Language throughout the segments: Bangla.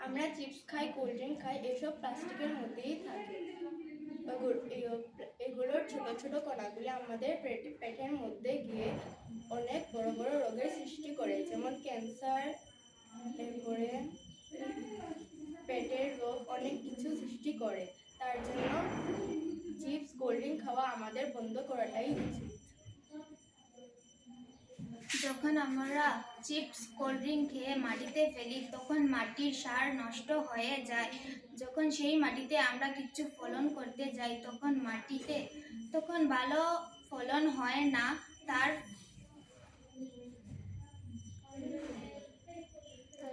আমরা চিপস খাই, কোল্ড ড্রিঙ্ক খাই, এসব প্লাস্টিকের মধ্যেই থাকে। এগুলোর ছোট ছোট কণাগুলি আমাদের পেটের মধ্যে গিয়ে অনেক বড় বড় রোগের সৃষ্টি করে, যেমন ক্যান্সার, এরপরে পেটের রোগ, অনেক কিছু সৃষ্টি করে। তার জন্য চিপস, কোল্ড ড্রিঙ্ক খাওয়া আমাদের বন্ধ করাটাই উচিত। যখন আমরা চিপস কোল্ড ড্রিঙ্ক খেয়ে মাটিতে ফেলি তখন মাটির সার নষ্ট হয়ে যায়। যখন সেই মাটিতে আমরা কিছু ফলন করতে যাই তখন ভালো ফলন হয় না। তার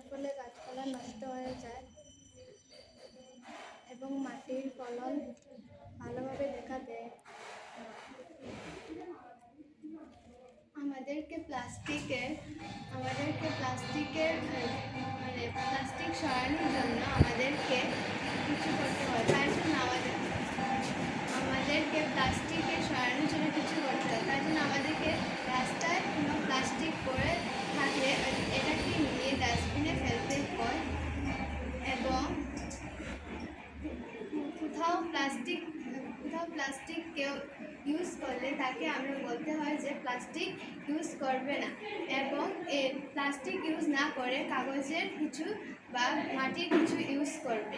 ফলে গাছপালা নষ্ট হয়ে যায় এবং মাটির ফলন ভালোভাবে দেখা দেয়। আমাদেরকে প্লাস্টিক সরানোর জন্য আমাদেরকে কিছু করতে হয়। তার জন্য আমাদেরকে রাস্তায় কোনো প্লাস্টিক পড়ে থাকলে এটাকে নিয়ে ডাস্টবিনে ফেলতে হয় এবং কোথাও প্লাস্টিক কেউ ইউজ করলে তাকে আমরা বলতে হয় যে প্লাস্টিক ইউজ করবে না, এবং প্লাস্টিক ইউজ না করে কাগজের কিছু বা মাটির কিছু ইউজ করবে।